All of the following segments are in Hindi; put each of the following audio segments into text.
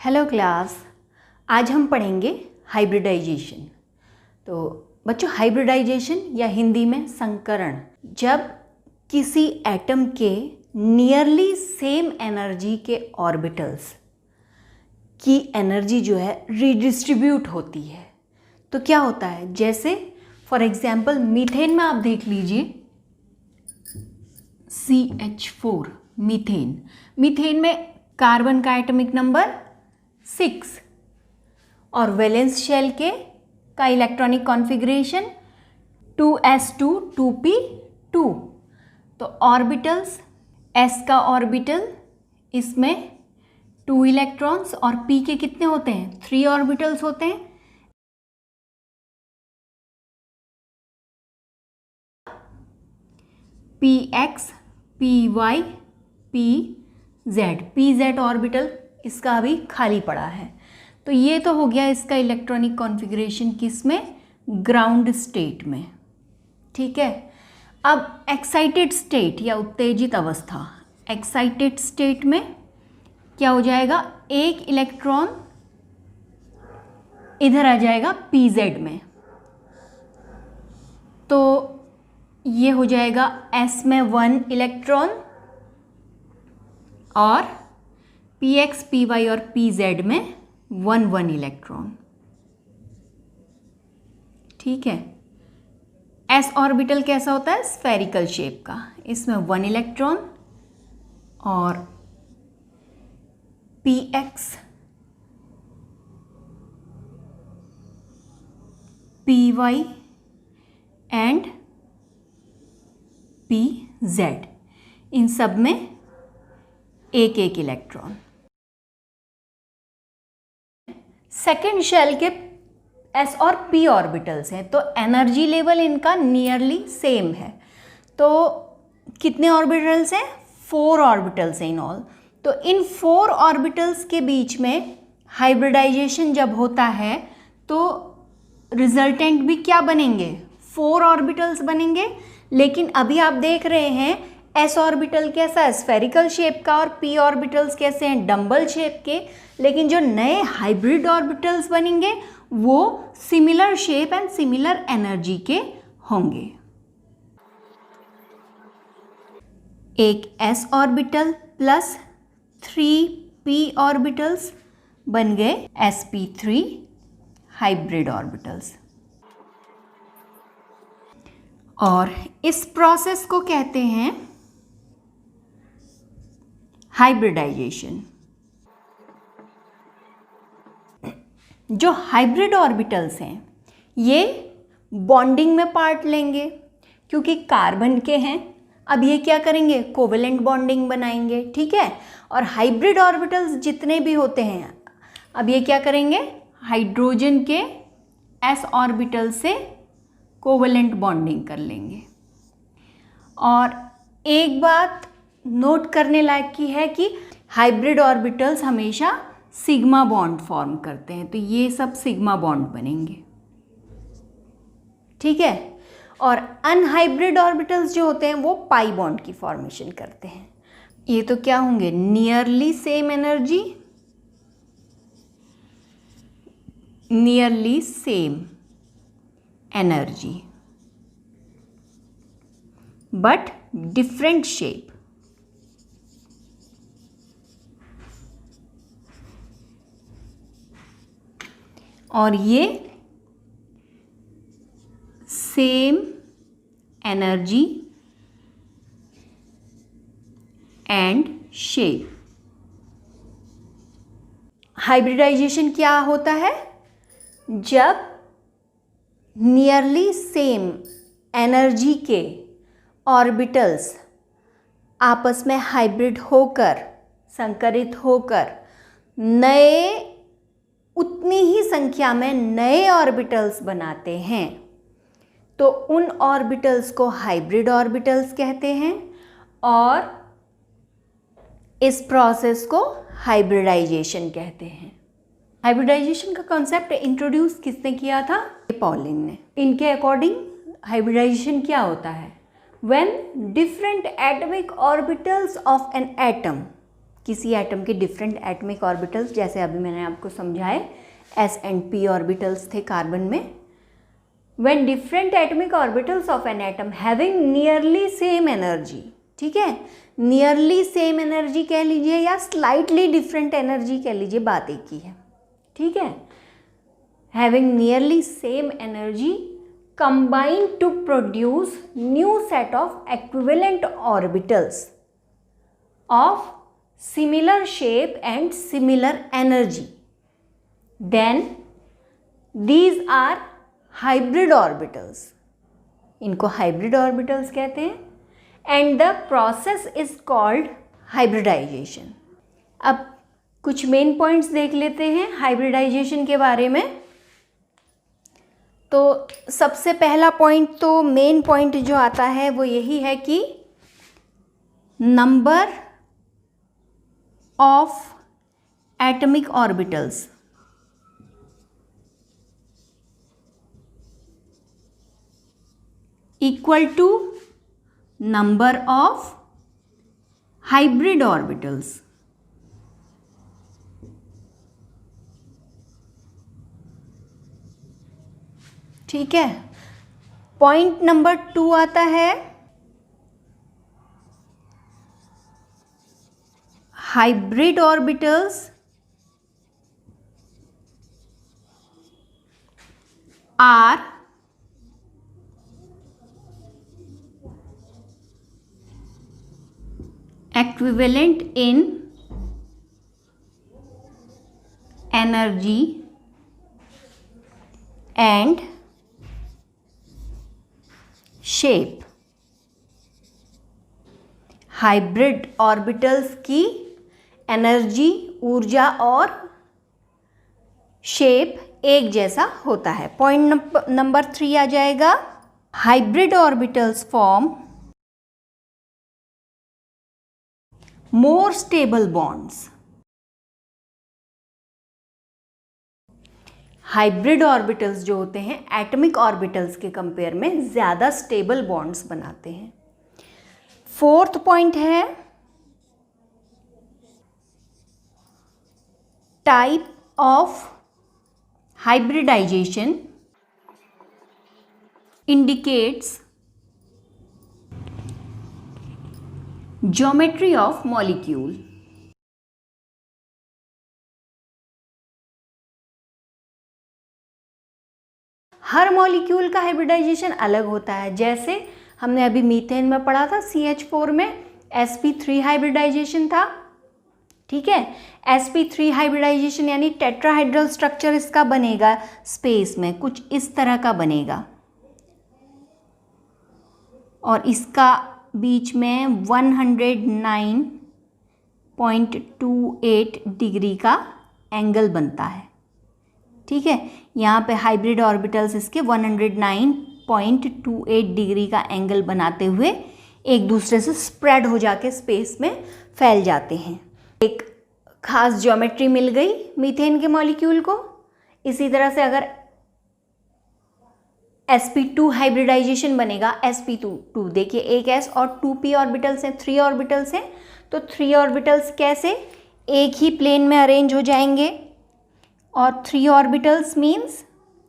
हेलो क्लास, आज हम पढ़ेंगे हाइब्रिडाइजेशन। तो बच्चों, हाइब्रिडाइजेशन या हिंदी में संकरण, जब किसी एटम के नियरली सेम एनर्जी के ऑर्बिटल्स की एनर्जी जो है रिडिस्ट्रीब्यूट होती है तो क्या होता है। जैसे फॉर एग्जांपल मीथेन में आप देख लीजिए CH4 मीथेन। मीथेन में कार्बन का एटॉमिक नंबर 6 और वैलेंस शेल का इलेक्ट्रॉनिक कॉन्फ़िगरेशन 2s2 2p2। तो ऑर्बिटल्स, s का ऑर्बिटल, इसमें 2 इलेक्ट्रॉन्स और p के कितने होते हैं, 3 ऑर्बिटल्स होते हैं। px py pz ऑर्बिटल इसका अभी खाली पड़ा है। तो ये तो हो गया इसका इलेक्ट्रॉनिक कॉन्फ़िगरेशन किस में, ग्राउंड स्टेट में। ठीक है, अब एक्साइटेड स्टेट या उत्तेजित अवस्था, एक्साइटेड स्टेट में क्या हो जाएगा, एक इलेक्ट्रॉन इधर आ जाएगा pz में, तो ये हो जाएगा s में 1 इलेक्ट्रॉन और px py और pz में 1 इलेक्ट्रॉन। ठीक है, s ऑर्बिटल कैसा होता है, स्फेरिकल शेप का, इसमें 1 इलेक्ट्रॉन और px py एंड pz, इन सब में एक एक इलेक्ट्रॉन। सेकेंड शेल के s और p ऑर्बिटल्स हैं तो एनर्जी लेवल इनका नियरली सेम है। तो कितने ऑर्बिटल्स हैं, 4 ऑर्बिटल्स हैं इन ऑल। तो इन 4 ऑर्बिटल्स के बीच में हाइब्रिडाइजेशन जब होता है तो रिजल्टेंट भी क्या बनेंगे, 4 ऑर्बिटल्स बनेंगे। लेकिन अभी आप देख रहे हैं s ऑर्बिटल कैसा है, स्फेरिकल शेप का, और p ऑर्बिटल्स कैसे हैं, डम्बल शेप के। लेकिन जो नए हाइब्रिड ऑर्बिटल्स बनेंगे वो similar shape and similar energy के होंगे। एक s orbital plus 3 p orbitals बन गए sp3 हाइब्रिड ऑर्बिटल्स। और इस प्रोसेस को कहते हैं हाइब्रिडाइजेशन। जो हाइब्रिड ऑर्बिटल्स हैं ये बॉन्डिंग में पार्ट लेंगे क्योंकि कार्बन के हैं। अब ये क्या करेंगे, कोवेलेंट बॉन्डिंग बनाएंगे। ठीक है, और हाइब्रिड ऑर्बिटल्स जितने भी होते हैं अब ये क्या करेंगे, हाइड्रोजन के s ऑर्बिटल से कोवेलेंट बॉन्डिंग कर लेंगे। और एक बात नोट करने लायक की है कि हाइब्रिड ऑर्बिटल्स हमेशा सिग्मा बॉन्ड फॉर्म करते हैं, तो ये सब सिग्मा बॉन्ड बनेंगे। ठीक है, और अनहाइब्रिड ऑर्बिटल्स जो होते हैं वो पाई बॉन्ड की फॉर्मेशन करते हैं। ये तो क्या होंगे, nearly same energy, nearly same energy but different shape. और ये same energy and shape. Hybridization क्या होता है, जब नियरली सेम एनर्जी के ऑर्बिटल्स आपस में हाइब्रिड होकर, संकरित होकर नए, उतनी ही संख्या में नए ऑर्बिटल्स बनाते हैं तो उन ऑर्बिटल्स को हाइब्रिड ऑर्बिटल्स कहते हैं। और इस प्रोसेस को हाइब्रिडाइजेशन कहते हैं। हाइब्रिडाइजेशन का कॉन्सेप्ट इंट्रोड्यूस किसने किया था, पॉलिंग ने। इनके अकॉर्डिंग हाइब्रिडाइजेशन क्या होता है, when different atomic orbitals of an atom किसी एटम के डिफरेंट एटमिक ऑर्बिटल्स, जैसे अभी मैंने आपको समझाए s एंड p ऑर्बिटल्स थे कार्बन में. When different atomic orbitals of an atom having nearly same energy, ठीक है, नियरली सेम एनर्जी कह लीजिए या स्लाइटली डिफरेंट एनर्जी कह लीजिए, बात एक ही है. ठीक है, having nearly same energy combine to produce new set of equivalent orbitals of similar shape and similar energy. Then these are hybrid orbitals. इनको hybrid orbitals कहते हैं. And the process is called hybridization. अब कुछ मेन पॉइंट्स देख लेते हैं हाइब्रिडाइजेशन के बारे में. तो सबसे पहला पॉइंट, तो मेन पॉइंट जो आता है वो यही है कि number of atomic orbitals equal to number of hybrid orbitals. ठीक है. पॉइंट नंबर 2 आता है hybrid orbitals are equivalent in energy and shape. Hybrid orbitals की एनर्जी, ऊर्जा और शेप एक जैसा होता है. पॉइंट नंबर 3 आ जाएगा, hybrid orbitals form more stable bonds. Hybrid orbitals जो होते हैं एटमिक ऑर्बिटल्स के कंपेयर में ज़्यादा स्टेबल बॉन्ड्स बनाते हैं. 4th पॉइंट है type of hybridization indicates geometry of molecule. हर मॉलिक्यूल का हाइब्रिडाइजेशन अलग होता है. जैसे हमने अभी मीथेन में पढ़ा था, CH4 में sp3 हाइब्रिडाइजेशन था. ठीक है, sp3 हाइब्रिडाइजेशन यानी टेट्राहाइड्रल स्ट्रक्चर इसका बनेगा स्पेस में, कुछ इस तरह का बनेगा और इसका बीच में 109.28 डिग्री का एंगल बनता है. ठीक है, यहाँ पे हाइब्रिड ऑर्बिटल्स इसके 109.28 डिग्री का एंगल बनाते हुए एक दूसरे से स्प्रेड हो जाके स्पेस में फैल जाते हैं. एक खास ज्योमेट्री मिल गई मीथेन के मॉलिक्यूल को. इसी तरह से अगर sp2 हाइब्रिडाइजेशन बनेगा, sp2 देखिए एक s और 2p ऑर्बिटल्स हैं, 3 ऑर्बिटल्स हैं. तो 3 ऑर्बिटल्स कैसे एक ही प्लेन में अरेंज हो जाएंगे और 3 orbitals means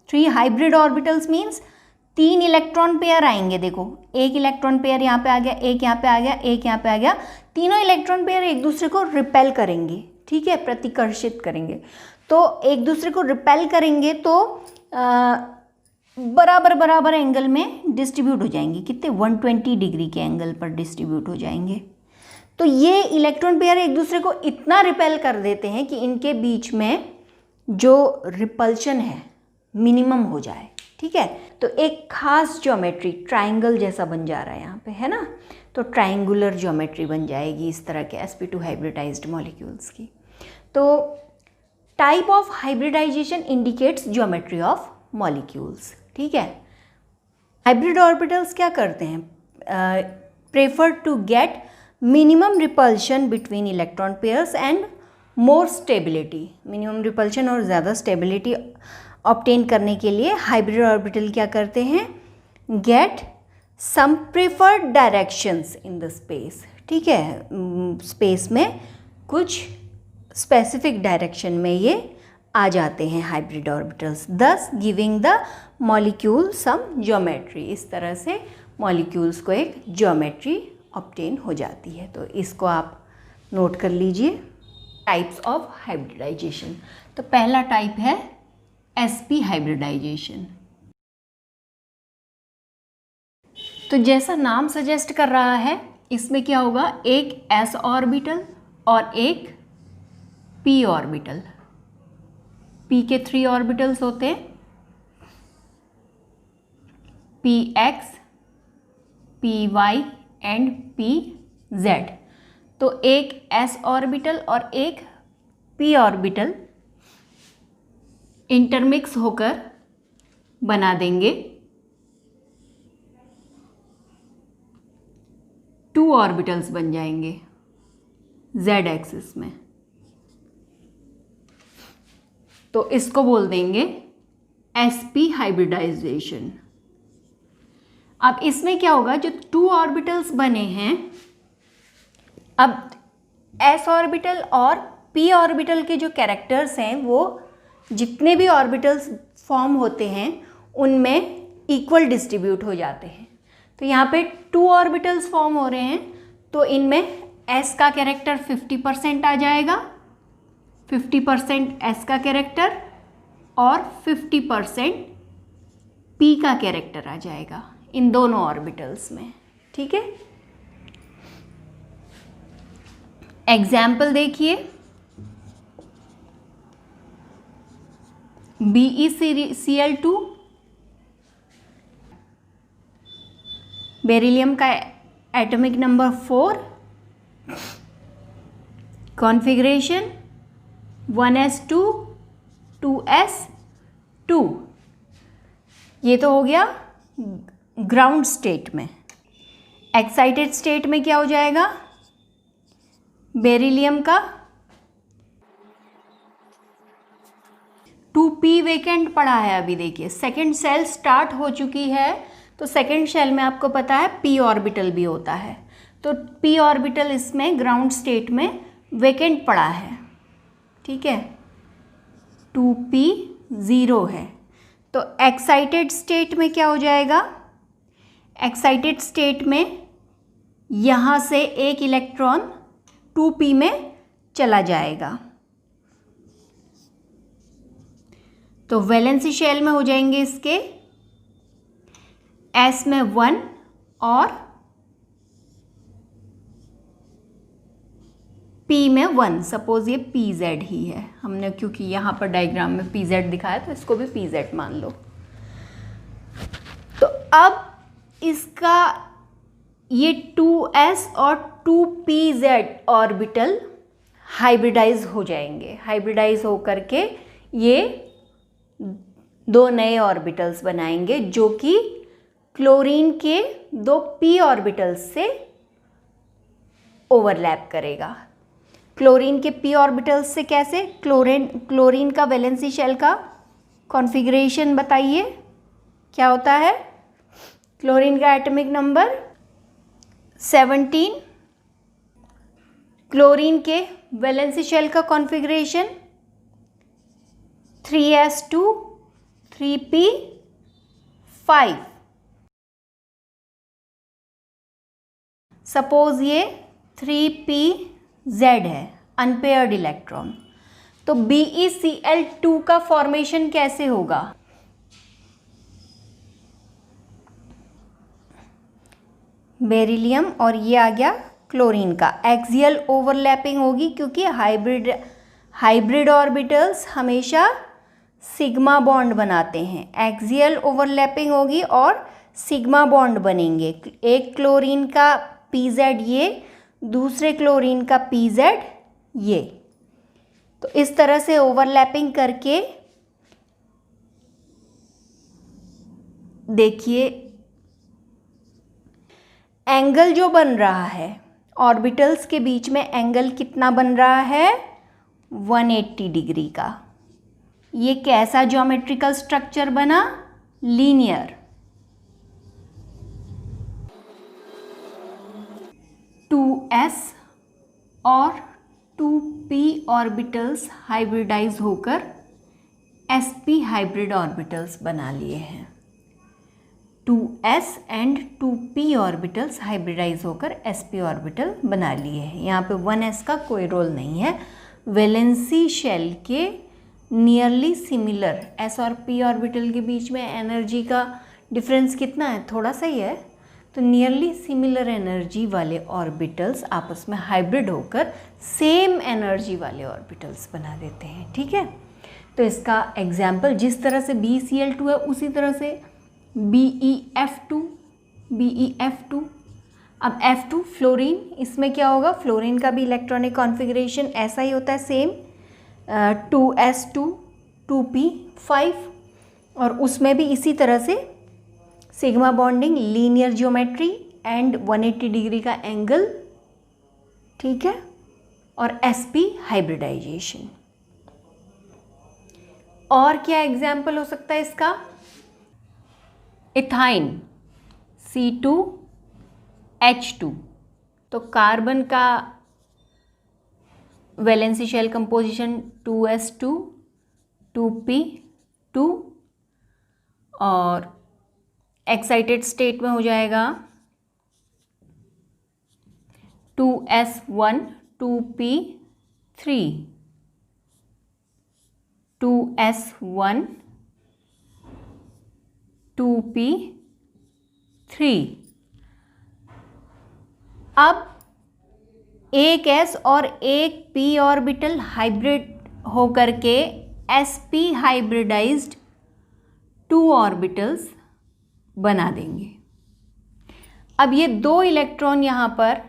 3 hybrid orbitals means 3 electron pair आएंगे. देखो एक इलेक्ट्रॉन पेयर यहाँ पे आ गया, एक यहाँ पे आ गया, एक यहाँ पे आ गया. तीनों इलेक्ट्रॉन पेयर एक दूसरे को रिपेल करेंगे. ठीक है, प्रतिकर्षित करेंगे. तो एक दूसरे को रिपेल करेंगे तो बराबर बराबर एंगल में डिस्ट्रीब्यूट हो जाएंगे. कितने 120 डिग्री के एंगल पर डिस्ट्रीब्यूट हो जाएंगे. तो ये इलेक्ट्रॉन पेयर एक दूसरे को इतना रिपेल कर देते हैं कि इनके बीच में जो रिपल्शन है मिनिमम हो जाए. ठीक है, तो एक खास ज्योमेट्री ट्राइंगल जैसा बन जा रहा है यहाँ पे, है ना. तो ट्राइंगुलर ज्योमेट्री बन जाएगी इस तरह के sp2 हाइब्रिडाइज्ड मॉलिक्यूल्स की. तो type of hybridization indicates geometry of molecules. ठीक है, हाइब्रिड ऑर्बिटल्स क्या करते हैं, prefer to get minimum repulsion between electron pairs and more stability. Minimum repulsion और ज़्यादा स्टेबिलिटी ऑब्टेन करने के लिए हाइब्रिड ऑर्बिटल क्या करते हैं, gate some preferred directions in the space. ठीक है, स्पेस में कुछ स्पेसिफिक डायरेक्शन में ये आ जाते हैं hybrid orbitals, thus giving the molecule some geometry. इस तरह से मॉलिक्यूल्स को एक ज्योमेट्री ऑब्टेन हो जाती है। तो इसको आप नोट कर लीजिए। Types of hybridization. तो पहला टाइप है sp हाइब्रिडाइजेशन। तो जैसा नाम सजेस्ट कर रहा है, इसमें क्या होगा, एक s ऑर्बिटल और एक p ऑर्बिटल। p के 3 ऑर्बिटल्स होते हैं, px, py एंड pz। तो एक s ऑर्बिटल और एक p ऑर्बिटल इंटरमिक्स होकर बना देंगे 2 ऑर्बिटल्स बन जाएंगे z एक्सिस में। तो इसको बोल देंगे sp हाइब्रिडाइजेशन। अब इसमें क्या होगा, जो 2 ऑर्बिटल्स बने हैं, अब s ऑर्बिटल और p ऑर्बिटल के जो कैरेक्टर्स हैं, वो जितने भी ऑर्बिटल्स फॉर्म होते हैं उनमें इक्वल डिस्ट्रीब्यूट हो जाते हैं। तो यहाँ पे 2 ऑर्बिटल्स फॉर्म हो रहे हैं, तो इनमें s का कैरेक्टर 50% आ जाएगा, 50% s का कैरेक्टर और 50% p का कैरेक्टर आ जाएगा इन दोनों ऑर्बिटल्स में। ठीक है, एग्जाम्पल देखिए, BeCl2 बेरिलियम का atomic number 4, configuration 1s2 2s2। ये तो हो गया ग्राउंड स्टेट में। एक्साइटेड स्टेट में क्या हो जाएगा, बेरिलियम का 2p वेकेंट पड़ा है। अभी देखिए सेकेंड सेल स्टार्ट हो चुकी है, तो सेकेंड शेल में आपको पता है p ऑर्बिटल भी होता है। तो p ऑर्बिटल इसमें ग्राउंड स्टेट में वेकेंट पड़ा है। ठीक है, 2p 0 है। तो एक्साइटेड स्टेट में क्या हो जाएगा, एक्साइटेड स्टेट में यहाँ से एक इलेक्ट्रॉन 2p में चला जाएगा, तो वैलेंसी शेल में हो जाएंगे इसके s में 1 और p में 1। सपोज ये pz ही है, हमने क्योंकि यहाँ पर डायग्राम में pz दिखाया तो इसको भी pz मान लो। तो अब इसका ये 2s और 2pz ऑर्बिटल हाइब्रिडाइज हो जाएंगे। हाइब्रिडाइज हो करके ये 2 नए ऑर्बिटल्स बनाएंगे, जो कि क्लोरीन के 2 p ऑर्बिटल्स से ओवरलैप करेगा। क्लोरीन के p ऑर्बिटल्स से कैसे, क्लोरीन का वैलेंसी शेल का कॉन्फ़िगरेशन बताइए क्या होता है। क्लोरीन का एटॉमिक नंबर 17, क्लोरीन के वैलेंसी शेल का कॉन्फ़िगरेशन 3s2 3p5। सपोज ये 3pz है, अनपेयर्ड इलेक्ट्रॉन। तो BeCl2 का फॉर्मेशन कैसे होगा, बेरिलियम और ये आ गया क्लोरीन का, एक्सियल ओवरलैपिंग होगी, क्योंकि हाइब्रिड ऑर्बिटल्स हमेशा सिग्मा बॉन्ड बनाते हैं। एक्सियल ओवरलैपिंग होगी और सिग्मा बॉन्ड बनेंगे। एक क्लोरीन का pz ये, दूसरे क्लोरीन का pz ये। तो इस तरह से ओवरलैपिंग करके देखिए एंगल जो बन रहा है ऑर्बिटल्स के बीच में, एंगल कितना बन रहा है, 180 डिग्री का। ये कैसा ज्योमेट्रिकल स्ट्रक्चर बना, लीनियर। 2s और 2p ऑर्बिटल्स हाइब्रिडाइज होकर sp हाइब्रिड ऑर्बिटल्स बना लिए हैं। 2s and 2p orbitals hybridize होकर sp ऑर्बिटल बना लिए हैं। यहाँ पे 1s का कोई रोल नहीं है। वैलेंसी शेल के नियरली सिमिलर s और p ऑर्बिटल के बीच में एनर्जी का डिफरेंस कितना है, थोड़ा सा ही है, तो नियरली सिमिलर एनर्जी वाले ऑर्बिटल्स आपस में हाइब्रिड होकर सेम एनर्जी वाले ऑर्बिटल्स बना देते हैं। ठीक है, तो इसका एग्जाम्पल जिस तरह से BeCl2 है उसी तरह से BeF2। अब F2 फ्लोरीन, इसमें क्या होगा, फ्लोरीन का भी इलेक्ट्रॉनिक कॉन्फ़िगरेशन ऐसा ही होता है सेम, 2s2 2p5, और उसमें भी इसी तरह से sigma bonding, linear geometry and 180 degree का एंगल। ठीक है, और sp हाइब्रिडाइजेशन। और क्या एग्जाम्पल हो सकता है इसका, इथाइन C2H2। तो कार्बन का valency shell composition 2s2 2p2, और एक्साइटेड स्टेट में हो जाएगा 2s1 2p3 2s1 2p3। अब एक s और एक p ऑर्बिटल हाइब्रिड होकर के sp हाइब्रिडाइज्ड 2 ऑर्बिटल्स बना देंगे। अब ये 2 इलेक्ट्रॉन यहाँ पर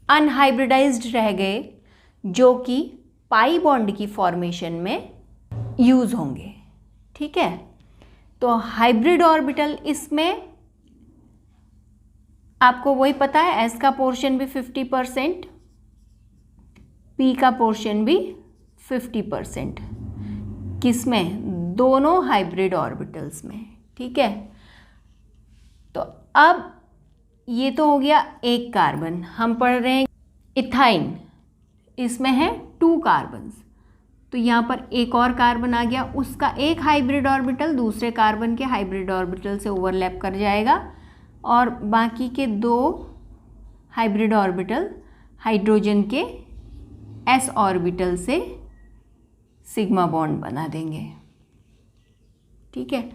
अनहाइब्रिडाइज्ड रह गए, जो कि पाई बॉन्ड की फॉर्मेशन में यूज होंगे। ठीक है, तो हाइब्रिड ऑर्बिटल इसमें आपको वही पता है, s का पोर्शन भी 50%, p का पोर्शन भी 50%, किसमें, दोनों हाइब्रिड ऑर्बिटल्स में। ठीक है, तो अब ये तो हो गया एक कार्बन। हम पढ़ रहे हैं इथाइन, इसमें है 2 कार्बन्स, तो यहाँ पर एक और कार्बन आ गया, उसका एक हाइब्रिड ऑर्बिटल दूसरे कार्बन के हाइब्रिड ऑर्बिटल से ओवरलैप कर जाएगा, और बाकी के 2 हाइब्रिड ऑर्बिटल हाइड्रोजन के s ऑर्बिटल से सिग्मा बॉन्ड बना देंगे। ठीक है,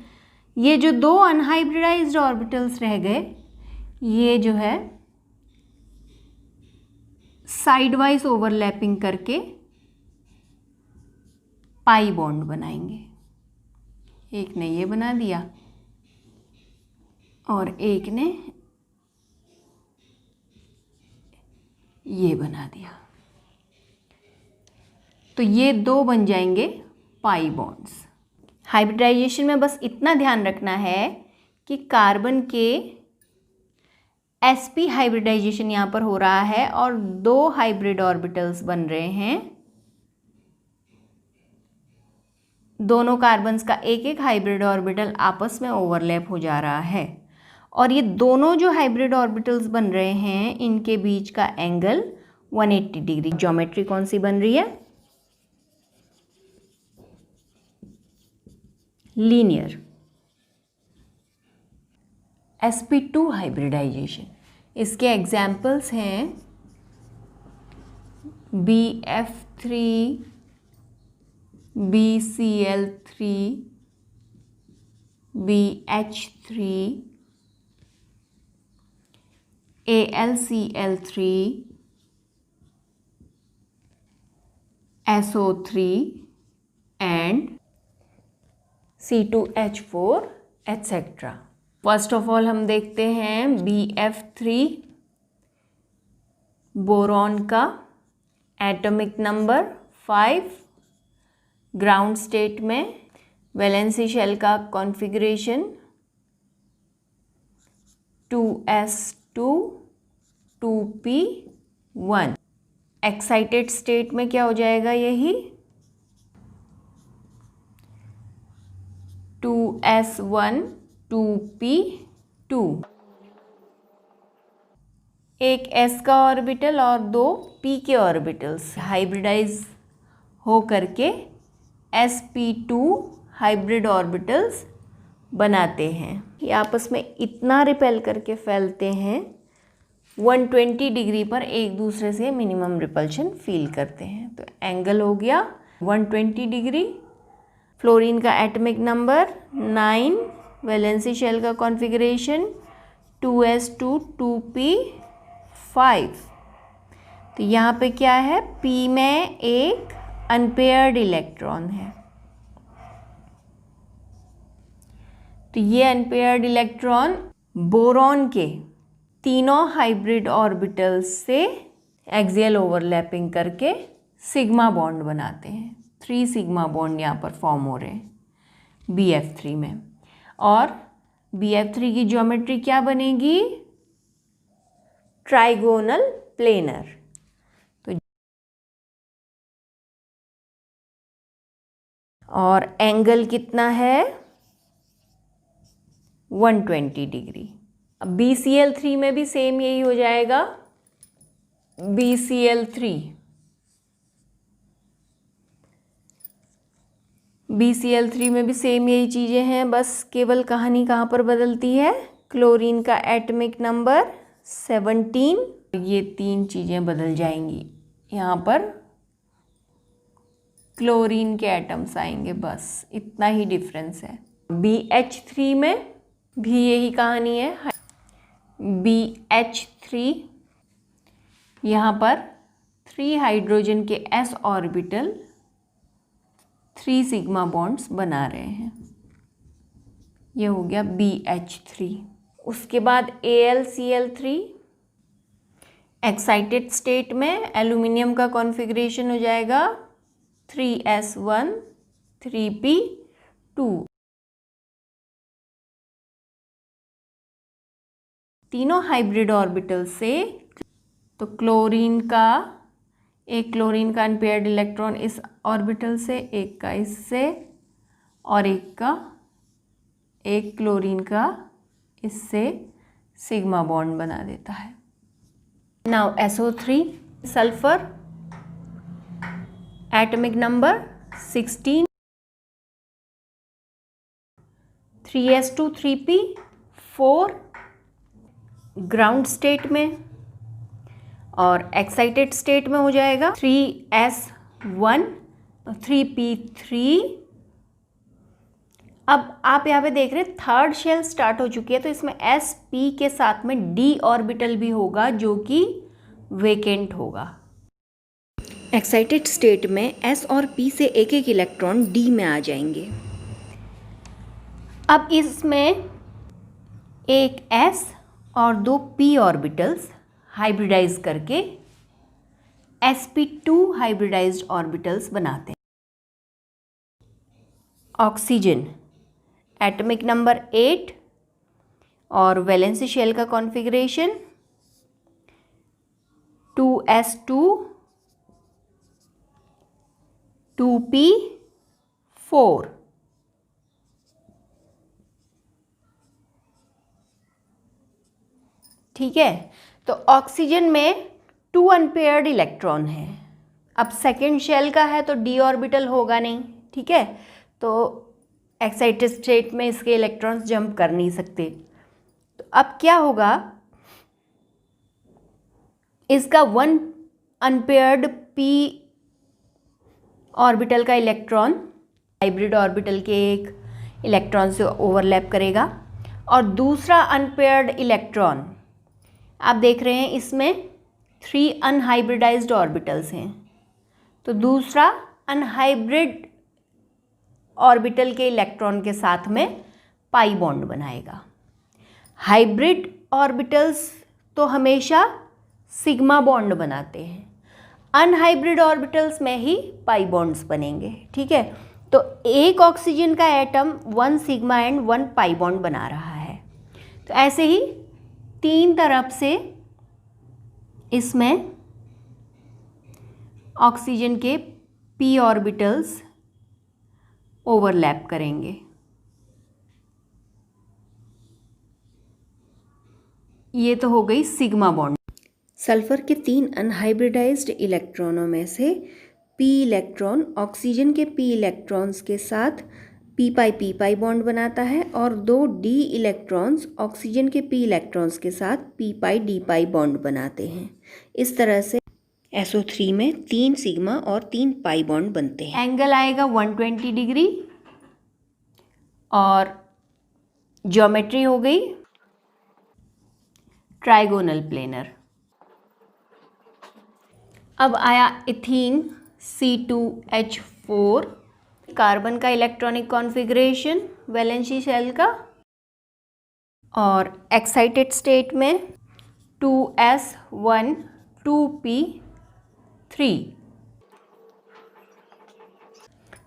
ये जो 2 अनहाइब्रिडाइज्ड ऑर्बिटल्स रह गए, ये जो है साइड वाइज ओवरलैपिंग करके पाई बॉन्ड बनाएंगे। एक ने ये बना दिया और एक ने ये बना दिया, तो ये 2 बन जाएंगे पाई बॉन्ड्स। हाइब्रिडाइजेशन में बस इतना ध्यान रखना है कि कार्बन के sp हाइब्रिडाइजेशन यहाँ पर हो रहा है और 2 हाइब्रिड ऑर्बिटल्स बन रहे हैं। दोनों कार्बन्स का एक एक हाइब्रिड ऑर्बिटल आपस में ओवरलैप हो जा रहा है, और ये दोनों जो हाइब्रिड ऑर्बिटल्स बन रहे हैं इनके बीच का एंगल 180 डिग्री। ज्योमेट्री कौन सी बन रही है, लीनियर। sp2 हाइब्रिडाइजेशन, इसके एग्जाम्पल्स हैं BF3 BCl3 BH3 AlCl3 SO3 and C2H4 etc. First of all हम देखते हैं BF3, बोरॉन का एटॉमिक नंबर 5, ग्राउंड स्टेट में वैलेंसी शेल का configuration 2s2 2p1। Excited state में क्या हो जाएगा, यही 2s1 2p2। एक s का ऑर्बिटल और 2 p के ऑर्बिटल्स हाइब्रिडाइज हो करके sp2 हाइब्रिड ऑर्बिटल्स बनाते हैं। ये आपस में इतना रिपेल करके फैलते हैं 120 डिग्री पर एक दूसरे से मिनिमम रिपल्शन फील करते हैं। तो एंगल हो गया 120 डिग्री। फ्लोरीन का एटॉमिक नंबर 9, वैलेंसी शेल का कॉन्फ़िगरेशन 2s2 2p5। तो यहाँ पे क्या है, p में एक अनपेयर्ड इलेक्ट्रॉन है। तो ये अनपेयर्ड इलेक्ट्रॉन बोरॉन के तीनों हाइब्रिड ऑर्बिटल्स से एक्सियल ओवरलैपिंग करके सिग्मा बॉन्ड बनाते हैं। 3 सिग्मा बॉन्ड यहाँ पर फॉर्म हो रहे हैं BF3 में। और BF3 की ज्योमेट्री क्या बनेगी, ट्राइगोनल प्लेनर। तो और एंगल कितना है 120 डिग्री। अब BCl3 में भी सेम यही हो जाएगा। BCl3 में भी सेम यही चीज़ें हैं, बस केवल कहानी कहाँ पर बदलती है, क्लोरीन का एटॉमिक नंबर 17, ये 3 चीज़ें बदल जाएंगी। यहाँ पर क्लोरीन के एटम्स आएंगे, बस इतना ही डिफरेंस है। BH3 में भी यही कहानी है। BH3 यहाँ पर 3 हाइड्रोजन के s ऑर्बिटल 3 सिग्मा बॉन्ड्स बना रहे हैं। ये हो गया BH3। उसके बाद AlCl3 एक्साइटेड स्टेट में एल्यूमिनियम का कॉन्फ़िगरेशन हो जाएगा 3s1 3p2। तीनों हाइब्रिड ऑर्बिटल से तो क्लोरीन का अनपेयर्ड इलेक्ट्रॉन इस ऑर्बिटल से, एक का इससे, और एक क्लोरीन का इससे सिग्मा बॉन्ड बना देता है। Now SO3 sulphur atomic number 16, 3s2 3p4 ground state में, और एक्साइटेड स्टेट में हो जाएगा 3s1 3p3। अब आप यहाँ पे देख रहे हैं थर्ड शेल स्टार्ट हो चुकी है, तो इसमें sp के साथ में d ऑर्बिटल भी होगा जो कि वेकेंट होगा। एक्साइटेड स्टेट में s और p से एक एक इलेक्ट्रॉन d में आ जाएंगे। अब इसमें एक s और 2 p ऑर्बिटल्स हाइब्रिडाइज करके sp2 हाइब्रिडाइज्ड ऑर्बिटल्स बनाते हैं। ऑक्सीजन एटॉमिक नंबर 8 और वैलेंसी शेल का कॉन्फ़िगरेशन 2s2 2p4। ठीक है, तो ऑक्सीजन में 2 अनपेयर्ड इलेक्ट्रॉन है। अब सेकेंड शेल का है तो d ऑर्बिटल होगा नहीं, ठीक है, तो एक्साइटेड स्टेट में इसके इलेक्ट्रॉन्स जंप कर नहीं सकते। तो अब क्या होगा, इसका 1 अनपेयर्ड p ऑर्बिटल का इलेक्ट्रॉन हाइब्रिड ऑर्बिटल के एक इलेक्ट्रॉन से ओवरलैप करेगा, और दूसरा अनपेयर्ड इलेक्ट्रॉन आप देख रहे हैं इसमें 3 अनहाइब्रिडाइज्ड ऑर्बिटल्स हैं, तो दूसरा अनहाइब्रिड ऑर्बिटल के इलेक्ट्रॉन के साथ में पाई बॉन्ड बनाएगा। हाइब्रिड ऑर्बिटल्स तो हमेशा सिग्मा बॉन्ड बनाते हैं, अनहाइब्रिड ऑर्बिटल्स में ही पाई बॉन्ड्स बनेंगे। ठीक है, तो एक ऑक्सीजन का atom 1 sigma and 1 pi bond बना रहा है। तो ऐसे ही 3 तरफ से इसमें ऑक्सीजन के p ऑर्बिटल्स ओवरलैप करेंगे। ये तो हो गई सिग्मा बॉन्ड। सल्फर के 3 अनहाइब्रिडाइज्ड इलेक्ट्रॉनों में से p इलेक्ट्रॉन ऑक्सीजन के p इलेक्ट्रॉन्स के साथ p पाई बॉन्ड बनाता है और 2 d इलेक्ट्रॉन्स ऑक्सीजन के p इलेक्ट्रॉन्स के साथ p पाई बॉन्ड बनाते हैं। इस तरह से SO3 में 3 सिग्मा और 3 पाई बॉन्ड बनते हैं। एंगल आएगा 120 डिग्री और ज्योमेट्री हो गई ट्राइगोनल प्लेनर। अब आया इथीन C2H4, कार्बन का इलेक्ट्रॉनिक कॉन्फ़िगरेशन वैलेंसी शेल का, और एक्साइटेड स्टेट में 2s1 2p3।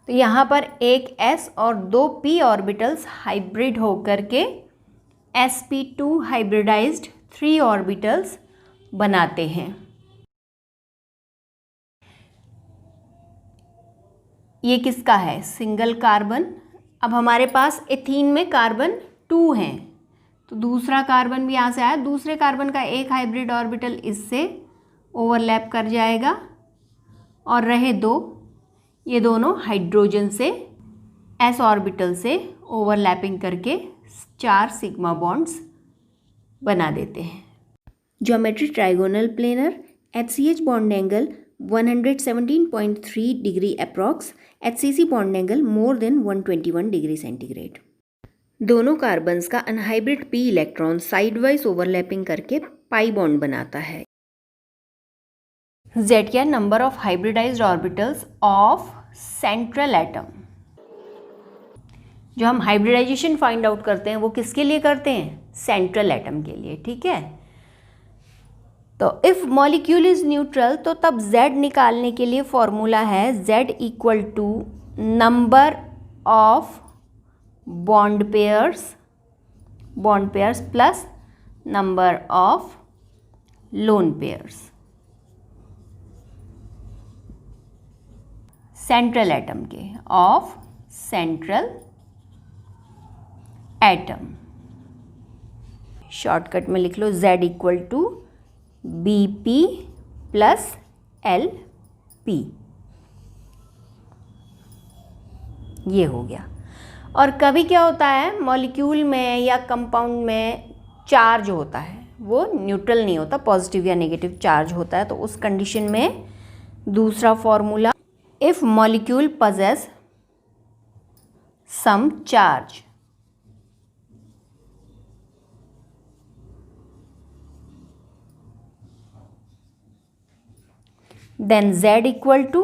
तो यहाँ पर एक s और 2 p ऑर्बिटल्स हाइब्रिड होकर के sp2 हाइब्रिडाइज्ड 3 ऑर्बिटल्स बनाते हैं। ये किसका है? Single carbon. अब हमारे पास एथीन में कार्बन 2 हैं, तो दूसरा कार्बन भी यहाँ से आया। दूसरे कार्बन का एक हाइब्रिड ऑर्बिटल इससे ओवरलैप कर जाएगा और रहे 2, ये दोनों हाइड्रोजन से s ऑर्बिटल से ओवरलैपिंग करके 4 सिग्मा बॉन्ड्स बना देते हैं। Geometry trigonal planar, HCH bond angle 117.3 degree approx, HCC bond angle more than 121 degree centigrade. दोनों कार्बन्स का unhybrid p electron sidewise overlapping करके पाई बॉन्ड बनाता है। Z क्या? Number of hybridized orbitals of central atom. जो हम हाइब्रिडाइजेशन फाइंड आउट करते हैं वो किसके लिए करते हैं? सेंट्रल एटम के लिए, ठीक है। तो इफ़ मॉलिक्यूल इज न्यूट्रल, तो तब Z निकालने के लिए फॉर्मूला है Z equal to number of bond pairs plus number of lone pairs. Central atom के, ऑफ सेंट्रल एटम। शॉर्टकट में लिख लो Z equal to Bp plus Lp। ये हो गया। और कभी क्या होता है, मॉलिक्यूल में या कंपाउंड में चार्ज होता है, वो न्यूट्रल नहीं होता, पॉजिटिव या नेगेटिव चार्ज होता है। तो उस कंडीशन में दूसरा formula, if molecule possess some charge, then Z equal to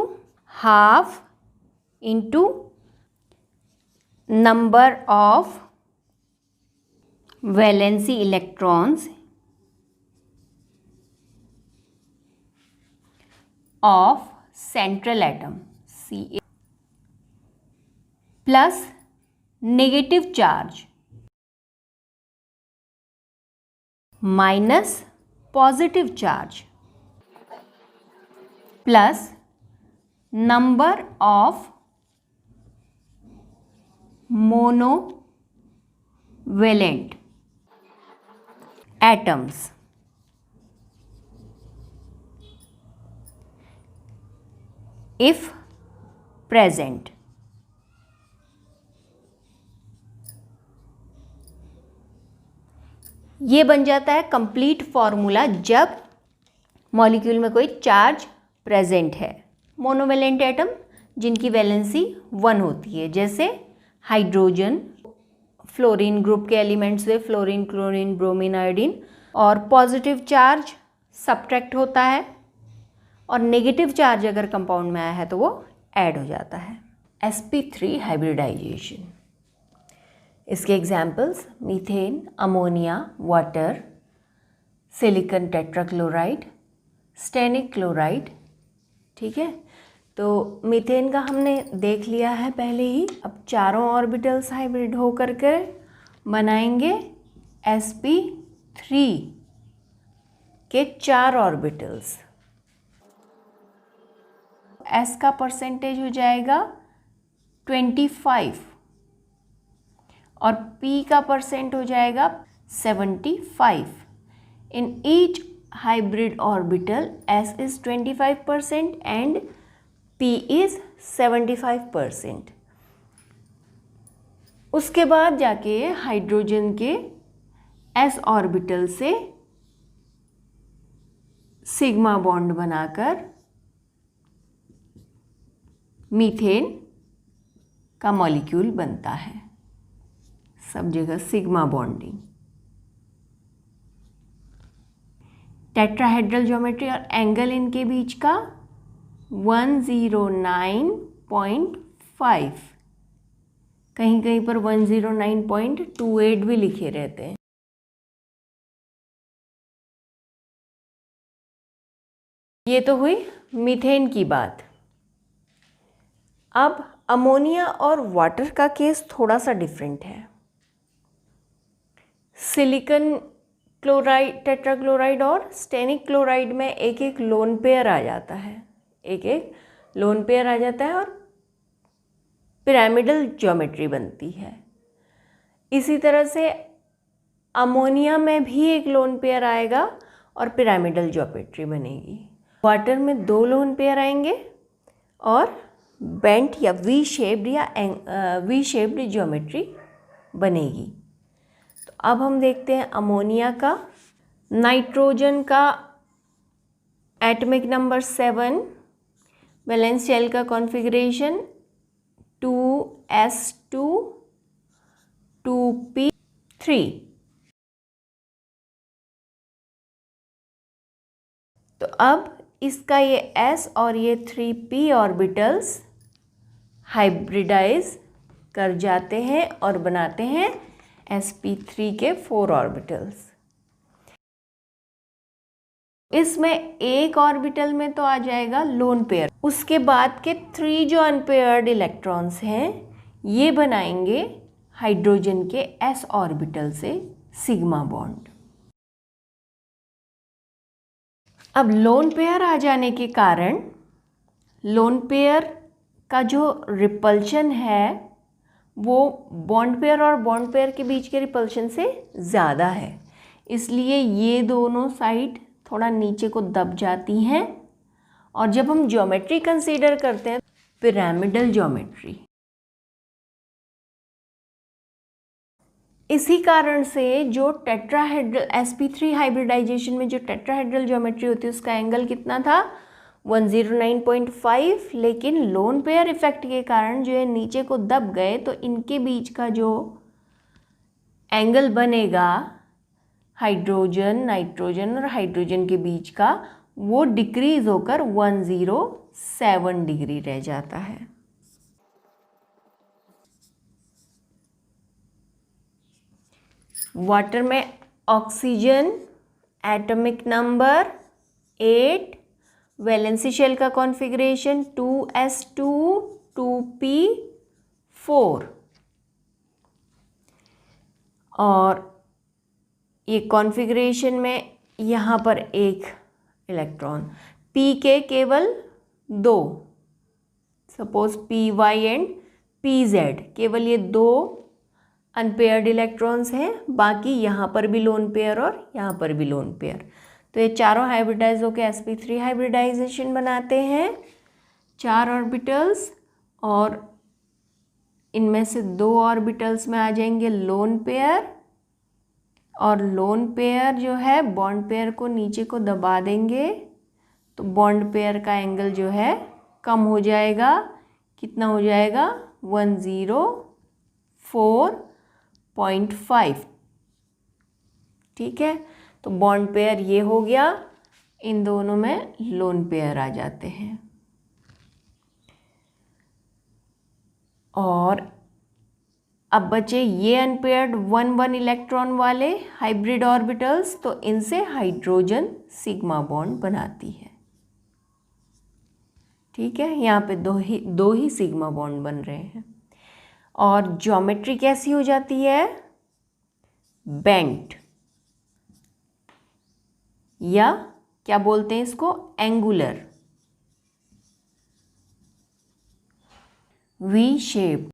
half into number of valency electrons of central atom Ca plus negative charge minus positive charge plus number of monovalent atoms if present। ये बन जाता है कंप्लीट फॉर्मूला जब मॉलिक्यूल में कोई चार्ज प्रेजेंट है। मोनोवेलेंट एटम जिनकी वैलेंसी 1 होती है, जैसे हाइड्रोजन, फ्लोरीन ग्रुप के एलिमेंट्स हुए फ्लोरीन, क्लोरीन, ब्रोमीन, आयोडीन, और पॉजिटिव चार्ज सब्ट्रैक्ट होता है और नेगेटिव चार्ज अगर कंपाउंड में आया है तो वो ऐड हो जाता है। sp3 हाइब्रिडाइजेशन, इसके examples methane, ammonia, water, silicon tetrachloride, stannic chloride, ठीक है। तो मीथेन का हमने देख लिया है पहले ही। अब चारों ऑर्बिटल्स हाइब्रिड हो करके बनाएंगे sp3 के 4 ऑर्बिटल्स। s का परसेंटेज हो जाएगा 25 और p का परसेंट हो जाएगा 75। In each hybrid orbital s is 25% and p is 75%। उसके बाद जाके हाइड्रोजन के s ऑर्बिटल से सिग्मा बॉन्ड बनाकर मीथेन का मॉलिक्यूल बनता है, सब जगह सिग्मा बॉन्डिंग। टेट्राहेड्रल ज्योमेट्री और एंगल इनके बीच का 109.5, कहीं कहीं पर 109.28 भी लिखे रहते हैं। ये तो हुई मीथेन की बात। अब अमोनिया और वाटर का केस थोड़ा सा डिफरेंट है। सिलिकॉन क्लोराइड, टेट्राक्लोराइड और स्टेनिक क्लोराइड में एक एक लोन पेयर आ जाता है, एक एक लोन पेयर आ जाता है और पिरामिडल ज्योमेट्री बनती है। इसी तरह से अमोनिया में भी एक लोन पेयर आएगा और पिरामिडल ज्योमेट्री बनेगी। वाटर में 2 लोन पेयर आएंगे और बेंट या वी शेप्ड ज्योमेट्री बनेगी। तो अब हम देखते हैं अमोनिया का। नाइट्रोजन का एटॉमिक नंबर 7, वैलेंस शेल का कॉन्फ़िगरेशन 2s2 2p3। तो अब इसका ये s और ये 3p ऑर्बिटल्स हाइब्रिडाइज कर जाते हैं और बनाते हैं sp3 के 4 ऑर्बिटल्स। इसमें एक ऑर्बिटल में तो आ जाएगा लोन पेयर, उसके बाद के 3 जो अनपेयर्ड इलेक्ट्रॉन्स हैं ये बनाएंगे हाइड्रोजन के s ऑर्बिटल से सिग्मा बॉन्ड। अब लोन पेयर आ जाने के कारण लोन पेयर का जो रिपल्शन है वो बॉन्ड पेयर और बॉन्ड पेयर के बीच के रिपल्शन से ज़्यादा है, इसलिए ये दोनों साइड थोड़ा नीचे को दब जाती हैं। और जब हम ज्योमेट्री कंसीडर करते हैं पिरामिडल ज्योमेट्री, इसी कारण से जो टेट्राहेड्रल sp3 हाइब्रिडाइजेशन में जो टेट्राहेड्रल ज्योमेट्री होती है उसका एंगल कितना था 109.5, लेकिन लोन पेयर इफेक्ट के कारण जो है नीचे को दब गए तो इनके बीच का जो एंगल बनेगा हाइड्रोजन, नाइट्रोजन और हाइड्रोजन के बीच का, वो डिक्रीज होकर 107 डिग्री रह जाता है। वाटर में oxygen atomic number 8, valency shell का कॉन्फ़िगरेशन 2s2 2p4 और ये कॉन्फ़िगरेशन में यहाँ पर एक इलेक्ट्रॉन, p के केवल 2, सपोज py एंड pz, केवल ये 2 अनपेयर्ड इलेक्ट्रॉन्स हैं, बाकी यहाँ पर भी लोन पेयर और यहाँ पर भी लोन पेयर। तो ये चारों हाइब्रिडाइज होकर sp3 हाइब्रिडाइजेशन बनाते हैं, 4 ऑर्बिटल्स, और इनमें से 2 ऑर्बिटल्स में आ जाएंगे लोन पेयर, और लोन पेयर जो है बॉन्ड पेयर को नीचे को दबा देंगे तो बॉन्ड पेयर का एंगल जो है कम हो जाएगा। कितना हो जाएगा 104.5। ठीक है, तो बॉन्ड पेयर ये हो गया, इन दोनों में लोन पेयर आ जाते हैं। और अब बचे ये अनपेयर्ड 1 इलेक्ट्रॉन वाले हाइब्रिड ऑर्बिटल्स, तो इनसे हाइड्रोजन सिग्मा बॉन्ड बनाती है। ठीक है, यहाँ पे दो ही सिग्मा बॉन्ड बन रहे हैं। और ज्योमेट्री कैसी हो जाती है, बेंट, या क्या बोलते हैं इसको, एंगुलर, वी शेप।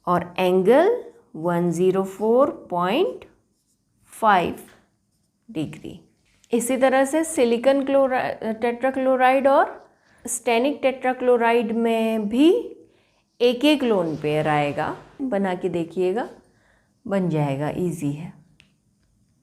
और एंगल 104.5 डिग्री। इसी तरह से सिलिकॉन टेट्राक्लोराइड और स्टेनिक टेट्राक्लोराइड में भी एक एक लोन पेयर आएगा। बना के देखिएगा, बन जाएगा, इजी है।